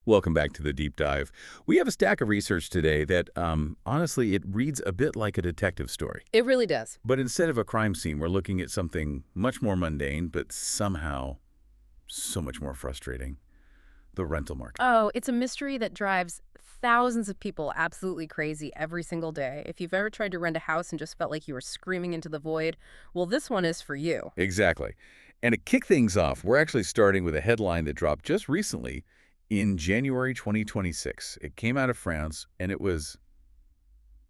Welcome back to the Deep Dive. We have a stack of research today that, honestly, it reads a bit like a detective story. It really does. But instead of a crime scene, we're looking at something much more mundane, but somehow so much more frustrating. The rental market. Oh, it's a mystery that drives thousands of people absolutely crazy every single day. If you've ever tried to rent a house and just felt like you were screaming into the void, well, this one is for you. Exactly. And to kick things off, we're actually starting with a headline that dropped just recently in January 2026. It came out of France, and it was,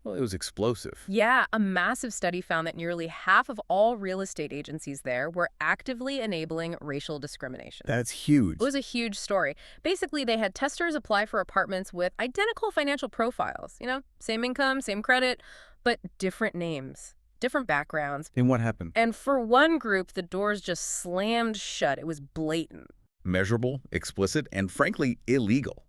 well, it was explosive. Yeah, a massive study found that nearly half of all real estate agencies there were actively enabling racial discrimination. That's huge. It was a huge story. Basically, they had testers apply for apartments with identical financial profiles. Same income, same credit, but different names, different backgrounds. And what happened? And for one group, the doors just slammed shut. It was blatant. Measurable, explicit, and frankly, illegal.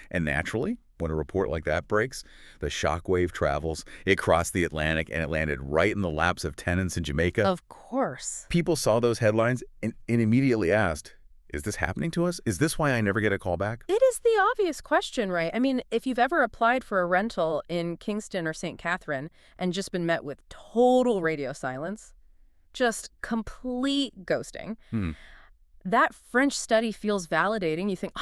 And naturally, when a report like that breaks, the shockwave travels. It crossed the Atlantic, and it landed right in the laps of tenants in Jamaica. Of course. People saw those headlines and immediately asked, is this happening to us? Is this why I never get a call back? It is the obvious question, right? I mean, if you've ever applied for a rental in Kingston or St. Catherine and just been met with total radio silence, just complete ghosting, that French study feels validating. You think,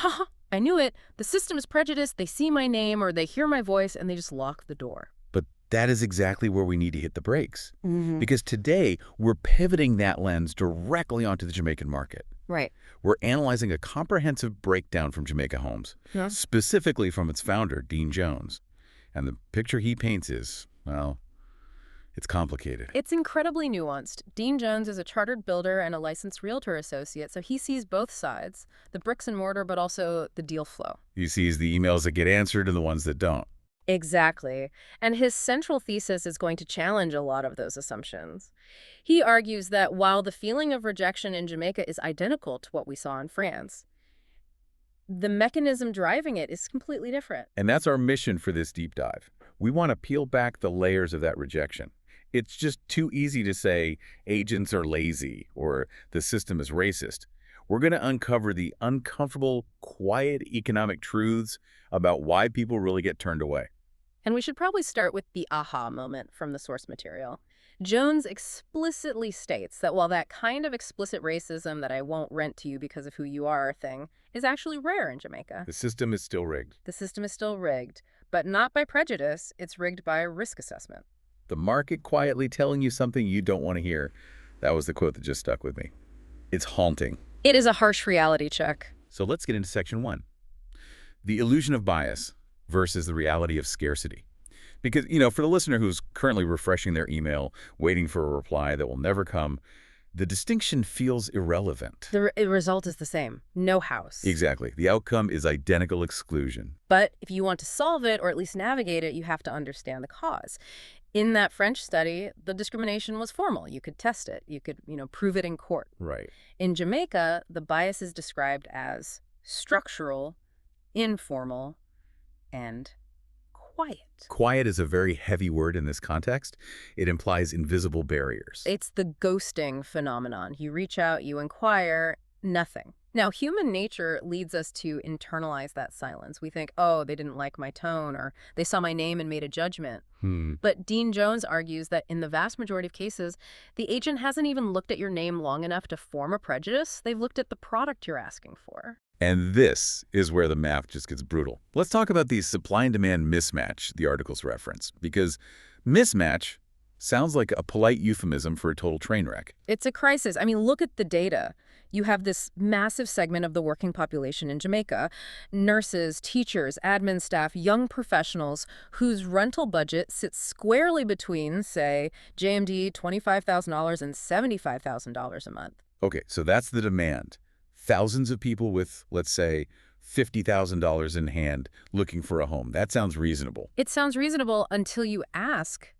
I knew it. The system is prejudiced. They see my name or they hear my voice and they just lock the door. But that is exactly where we need to hit the brakes. Because today, we're pivoting that lens directly onto the Jamaican market. Right. We're analyzing a comprehensive breakdown from Jamaica Homes, specifically from its founder, Dean Jones. And the picture he paints is, well, it's complicated. It's incredibly nuanced. Dean Jones is a chartered builder and a licensed realtor associate, so he sees both sides, the bricks and mortar, but also the deal flow. He sees the emails that get answered and the ones that don't. Exactly. And his central thesis is going to challenge a lot of those assumptions. He argues that while the feeling of rejection in Jamaica is identical to what we saw in France, the mechanism driving it is completely different. And that's our mission for this deep dive. We want to peel back the layers of that rejection. It's just too easy to say agents are lazy or the system is racist. We're going to uncover the uncomfortable, quiet economic truths about why people really get turned away. And we should probably start with the aha moment from the source material. Jones explicitly states that while that kind of explicit racism that I won't rent to you because of who you are thing is actually rare in Jamaica. The system is still rigged. The system is still rigged, but not by prejudice. It's rigged by risk assessment. The market quietly telling you something you don't want to hear. That was the quote that just stuck with me. It's haunting. It is a harsh reality check. So let's get into section 1. The illusion of bias versus the reality of scarcity. Because, for the listener who's currently refreshing their email, waiting for a reply that will never come, the distinction feels irrelevant. The result is the same. No house. Exactly. The outcome is identical exclusion. But if you want to solve it, or at least navigate it, you have to understand the cause. In that French study, the discrimination was formal. You could test it. You could, prove it in court. Right. In Jamaica, the bias is described as structural, informal, and quiet. Quiet is a very heavy word in this context. It implies invisible barriers. It's the ghosting phenomenon. You reach out, you inquire, nothing. Now, human nature leads us to internalize that silence. We think, oh, they didn't like my tone, or they saw my name and made a judgment. But Dean Jones argues that in the vast majority of cases, the agent hasn't even looked at your name long enough to form a prejudice. They've looked at the product you're asking for. And this is where the math just gets brutal. Let's talk about the supply and demand mismatch the articles reference, because mismatch sounds like a polite euphemism for a total train wreck. It's a crisis. I mean, look at the data. You have this massive segment of the working population in Jamaica, nurses, teachers, admin staff, young professionals whose rental budget sits squarely between, say, JMD $25,000 and $75,000 a month. Okay, so that's the demand. Thousands of people with, let's say, $50,000 in hand looking for a home. That sounds reasonable. It sounds reasonable until you ask,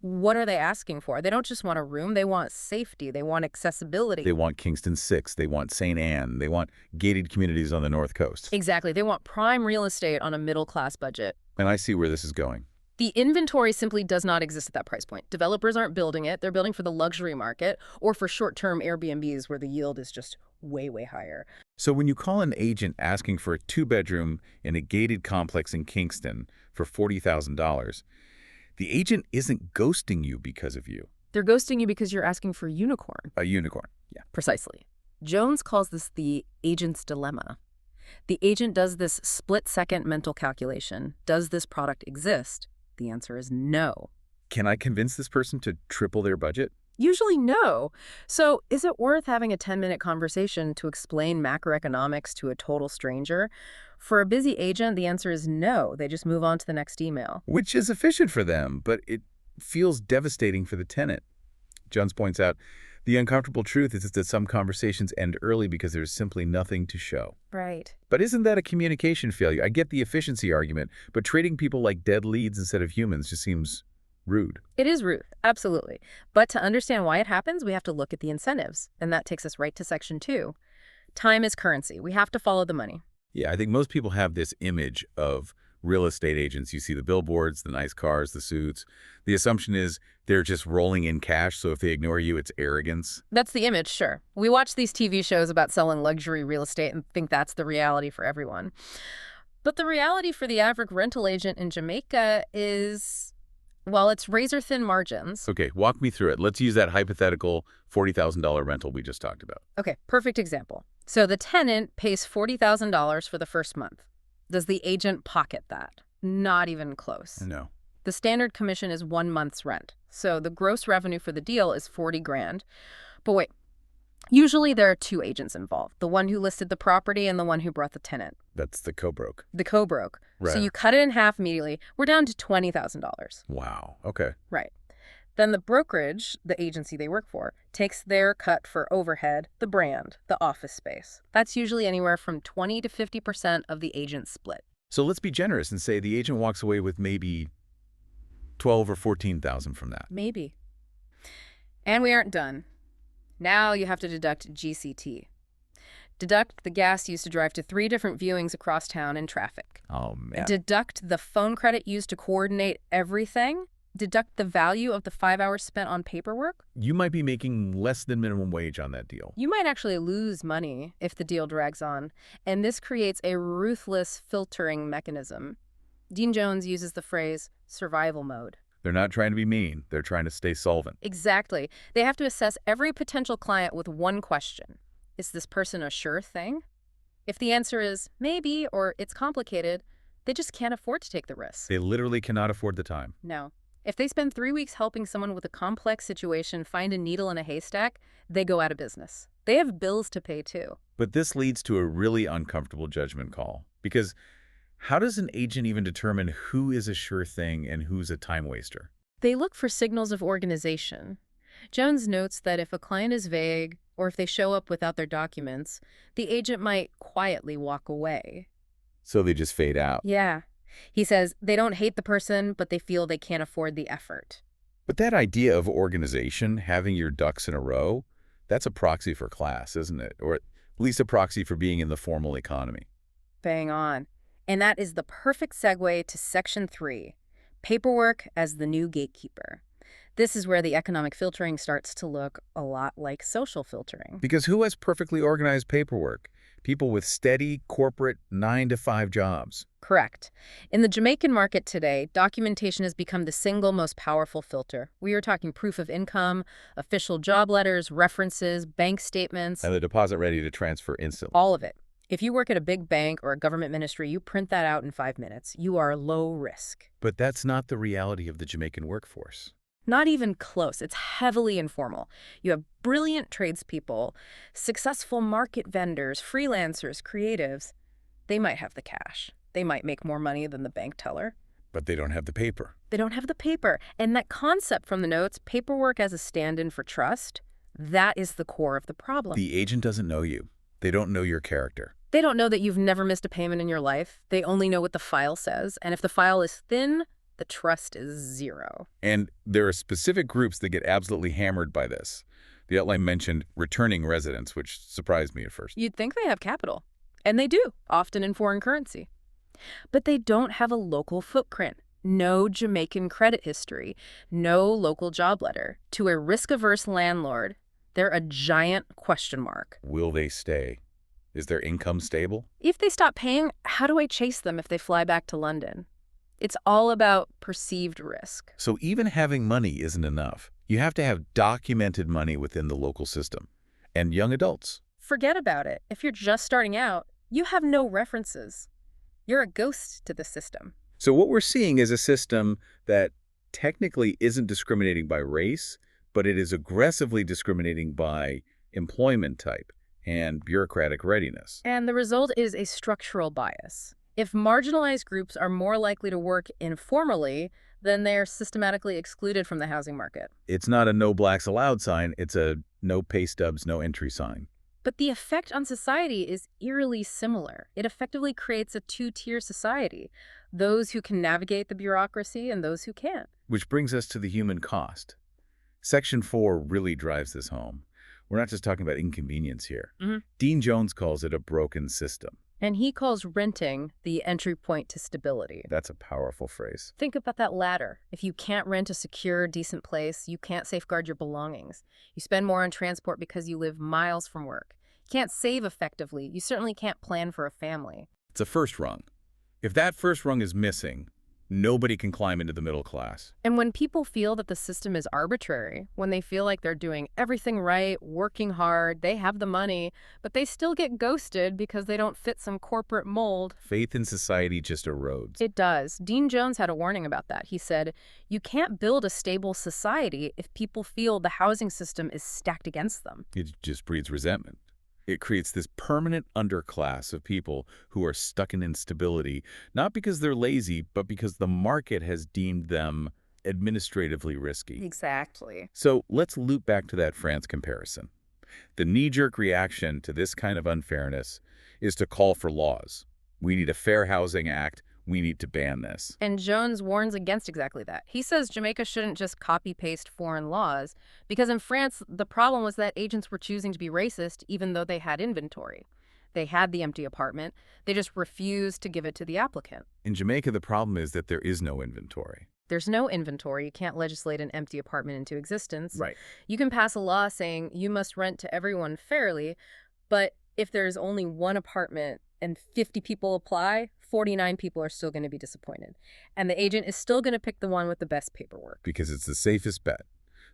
what are they asking for? They don't just want a room. They want safety. They want accessibility. They want Kingston 6. They want St. Anne. They want gated communities on the North Coast. Exactly. They want prime real estate on a middle-class budget. And I see where this is going. The inventory simply does not exist at that price point. Developers aren't building it. They're building for the luxury market or for short-term Airbnbs where the yield is just way, way higher. So when you call an agent asking for a two-bedroom in a gated complex in Kingston for $40,000, the agent isn't ghosting you because of you. They're ghosting you because you're asking for a unicorn. A unicorn, yeah. Precisely. Jones calls this the agent's dilemma. The agent does this split-second mental calculation. Does this product exist? The answer is no. Can I convince this person to triple their budget? Usually no. So is it worth having a 10-minute conversation to explain macroeconomics to a total stranger? For a busy agent, the answer is no. They just move on to the next email. Which is efficient for them, but it feels devastating for the tenant. Jones points out, the uncomfortable truth is that some conversations end early because there's simply nothing to show. Right. But isn't that a communication failure? I get the efficiency argument, but treating people like dead leads instead of humans just seems rude. It is rude, absolutely. But to understand why it happens, we have to look at the incentives. And that takes us right to Section 2. Time is currency. We have to follow the money. Yeah, I think most people have this image of real estate agents. You see the billboards, the nice cars, the suits. The assumption is they're just rolling in cash, so if they ignore you, it's arrogance. That's the image, sure. We watch these TV shows about selling luxury real estate and think that's the reality for everyone. But the reality for the average rental agent in Jamaica is, well, it's razor-thin margins. Okay, walk me through it. Let's use that hypothetical $40,000 rental we just talked about. Okay, perfect example. So the tenant pays $40,000 for the first month. Does the agent pocket that? Not even close. No. The standard commission is 1 month's rent. So the gross revenue for the deal is 40 grand. But wait, usually there are two agents involved, the one who listed the property and the one who brought the tenant. That's the co-broke. The co-broke. Right. So you cut it in half immediately. We're down to $20,000. Wow, okay. Right. Then the brokerage, the agency they work for, takes their cut for overhead, the brand, the office space. That's usually anywhere from 20 to 50% of the agent's split. So let's be generous and say the agent walks away with maybe 12 or 14,000 from that. Maybe. And we aren't done. Now you have to deduct GCT. Deduct the gas used to drive to 3 different viewings across town in traffic. Oh, man. Deduct the phone credit used to coordinate everything. Deduct the value of the 5 hours spent on paperwork. You might be making less than minimum wage on that deal. You might actually lose money if the deal drags on. And this creates a ruthless filtering mechanism. Dean Jones uses the phrase survival mode. They're not trying to be mean. They're trying to stay solvent. Exactly. They have to assess every potential client with one question. Is this person a sure thing? If the answer is maybe or it's complicated, they just can't afford to take the risk. They literally cannot afford the time. No. If they spend 3 weeks helping someone with a complex situation find a needle in a haystack, they go out of business. They have bills to pay too. But this leads to a really uncomfortable judgment call. Because how does an agent even determine who is a sure thing and who's a time waster? They look for signals of organization. Jones notes that if a client is vague, or if they show up without their documents, the agent might quietly walk away. So they just fade out. Yeah. He says they don't hate the person, but they feel they can't afford the effort. But that idea of organization, having your ducks in a row, that's a proxy for class, isn't it? Or at least a proxy for being in the formal economy. Bang on. And that is the perfect segue to Section 3, paperwork as the new gatekeeper. This is where the economic filtering starts to look a lot like social filtering. Because who has perfectly organized paperwork? People with steady, corporate, 9-to-5 jobs. Correct. In the Jamaican market today, documentation has become the single most powerful filter. We are talking proof of income, official job letters, references, bank statements. And the deposit ready to transfer instantly. All of it. If you work at a big bank or a government ministry, you print that out in 5 minutes. You are low risk. But that's not the reality of the Jamaican workforce. Not even close. It's heavily informal. You have brilliant tradespeople, successful market vendors, freelancers, creatives. They might have the cash. They might make more money than the bank teller. But they don't have the paper. They don't have the paper. And that concept from the notes, paperwork as a stand-in for trust, that is the core of the problem. The agent doesn't know you. They don't know your character. They don't know that you've never missed a payment in your life. They only know what the file says. And if the file is thin, the trust is zero. And there are specific groups that get absolutely hammered by this. The outline mentioned returning residents, which surprised me at first. You'd think they have capital. And they do, often in foreign currency. But they don't have a local footprint. No Jamaican credit history. No local job letter. To a risk-averse landlord, They're a giant question mark. Will they stay? Is their income stable? If they stop paying, how do I chase them if they fly back to London? It's all about perceived risk. So even having money isn't enough. You have to have documented money within the local system. And young adults. Forget about it. If you're just starting out, you have no references. You're a ghost to the system. So what we're seeing is a system that technically isn't discriminating by race, but it is aggressively discriminating by employment type and bureaucratic readiness. And the result is a structural bias. If marginalized groups are more likely to work informally, then they are systematically excluded from the housing market. It's not a no blacks allowed sign, it's a no pay stubs, no entry sign. But the effect on society is eerily similar. It effectively creates a two-tier society, those who can navigate the bureaucracy and those who can't. Which brings us to the human cost. Section 4 really drives this home. We're not just talking about inconvenience here. Dean Jones calls it a broken system. And he calls renting the entry point to stability. That's a powerful phrase. Think about that ladder. If you can't rent a secure, decent place, you can't safeguard your belongings. You spend more on transport because you live miles from work. You can't save effectively. You certainly can't plan for a family. It's a first rung. If that first rung is missing, nobody can climb into the middle class. And when people feel that the system is arbitrary, when they feel like they're doing everything right, working hard, they have the money, but they still get ghosted because they don't fit some corporate mold. Faith in society just erodes. It does. Dean Jones had a warning about that. He said, you can't build a stable society if people feel the housing system is stacked against them. It just breeds resentment. It creates this permanent underclass of people who are stuck in instability, not because they're lazy, but because the market has deemed them administratively risky. Exactly. So let's loop back to that France comparison. The knee-jerk reaction to this kind of unfairness is to call for laws. We need a Fair Housing Act. We need to ban this. And Jones warns against exactly that. He says Jamaica shouldn't just copy-paste foreign laws, because in France, the problem was that agents were choosing to be racist even though they had inventory. They had the empty apartment. They just refused to give it to the applicant. In Jamaica, the problem is that there is no inventory. There's no inventory. You can't legislate an empty apartment into existence. Right. You can pass a law saying you must rent to everyone fairly, but if there's only one apartment and 50 people apply, 49 people are still going to be disappointed. And the agent is still going to pick the one with the best paperwork. Because it's the safest bet.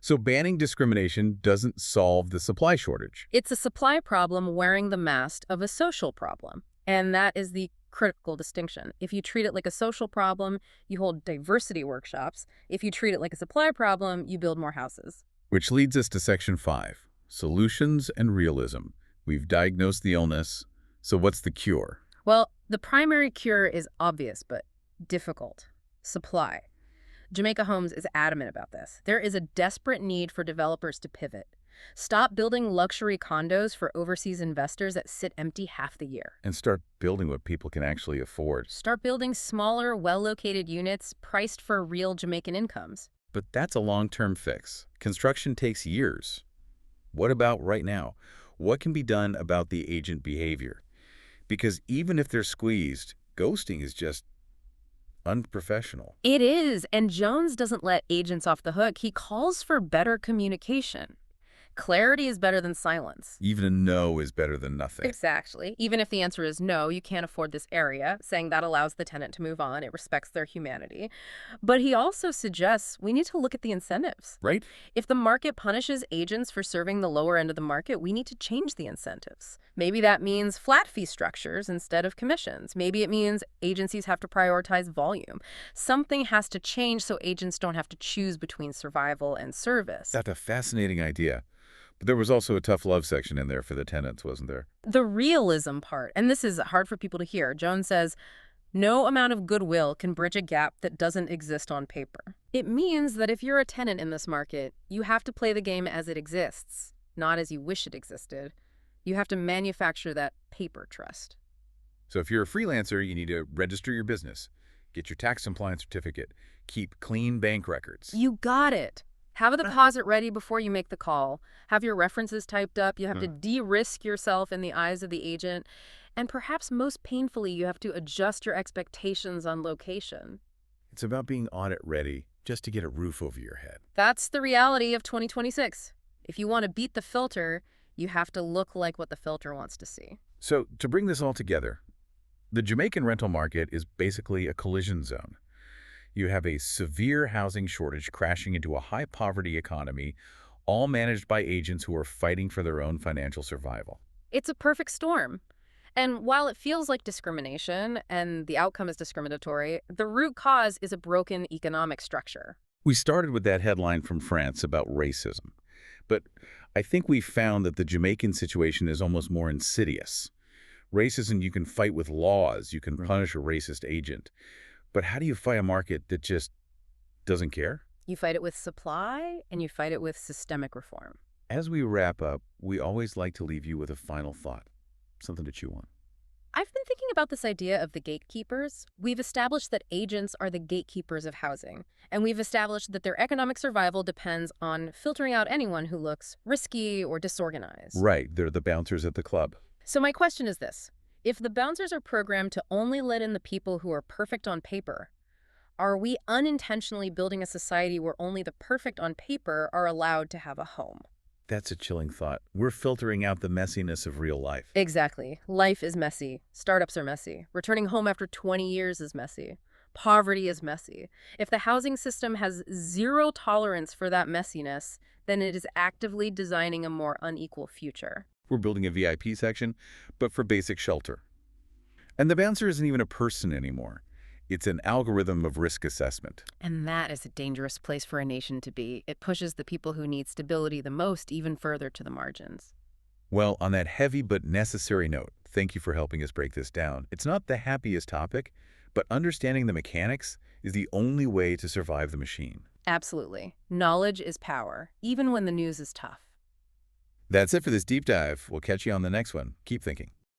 So banning discrimination doesn't solve the supply shortage. It's a supply problem wearing the mask of a social problem. And that is the critical distinction. If you treat it like a social problem, you hold diversity workshops. If you treat it like a supply problem, you build more houses. Which leads us to Section 5, Solutions and Realism. We've diagnosed the illness. So what's the cure? Well, the primary cure is obvious, but difficult. Supply. Jamaica Homes is adamant about this. There is a desperate need for developers to pivot. Stop building luxury condos for overseas investors that sit empty half the year. And start building what people can actually afford. Start building smaller, well-located units priced for real Jamaican incomes. But that's a long-term fix. Construction takes years. What about right now? What can be done about the agent behavior? Because even if they're squeezed, ghosting is just unprofessional. It is, and Jones doesn't let agents off the hook. He calls for better communication. Clarity is better than silence. Even a no is better than nothing. Exactly. Even if the answer is no, you can't afford this area, saying that allows the tenant to move on. It respects their humanity. But he also suggests we need to look at the incentives. Right? If the market punishes agents for serving the lower end of the market, we need to change the incentives. Maybe that means flat fee structures instead of commissions. Maybe it means agencies have to prioritize volume. Something has to change so agents don't have to choose between survival and service. That's a fascinating idea. But there was also a tough love section in there for the tenants, wasn't there? The realism part, and this is hard for people to hear. Jones says, no amount of goodwill can bridge a gap that doesn't exist on paper. It means that if you're a tenant in this market, you have to play the game as it exists, not as you wish it existed. You have to manufacture that paper trust. So if you're a freelancer, you need to register your business, get your tax compliance certificate, keep clean bank records. You got it. Have a deposit ready before you make the call. Have your references typed up. You have to de-risk yourself in the eyes of the agent. And perhaps most painfully, you have to adjust your expectations on location. It's about being audit ready just to get a roof over your head. That's the reality of 2026. If you want to beat the filter, you have to look like what the filter wants to see. So to bring this all together, the Jamaican rental market is basically a collision zone. You have a severe housing shortage crashing into a high-poverty economy, all managed by agents who are fighting for their own financial survival. It's a perfect storm. And while it feels like discrimination and the outcome is discriminatory, the root cause is a broken economic structure. We started with that headline from France about racism, but I think we found that the Jamaican situation is almost more insidious. Racism you can fight with laws, you can punish a racist agent, but how do you fight a market that just doesn't care? You fight it with supply and you fight it with systemic reform. As we wrap up, we always like to leave you with a final thought, something to chew on. I've been thinking about this idea of the gatekeepers. We've established that agents are the gatekeepers of housing, and we've established that their economic survival depends on filtering out anyone who looks risky or disorganized. Right, they're the bouncers at the club. So my question is this. If the bouncers are programmed to only let in the people who are perfect on paper, are we unintentionally building a society where only the perfect on paper are allowed to have a home? That's a chilling thought. We're filtering out the messiness of real life. Exactly. Life is messy. Startups are messy. Returning home after 20 years is messy. Poverty is messy. If the housing system has zero tolerance for that messiness, then it is actively designing a more unequal future. We're building a VIP section, but for basic shelter. And the bouncer isn't even a person anymore. It's an algorithm of risk assessment. And that is a dangerous place for a nation to be. It pushes the people who need stability the most even further to the margins. Well, on that heavy but necessary note, thank you for helping us break this down. It's not the happiest topic, but understanding the mechanics is the only way to survive the machine. Absolutely. Knowledge is power, even when the news is tough. That's it for this deep dive. We'll catch you on the next one. Keep thinking.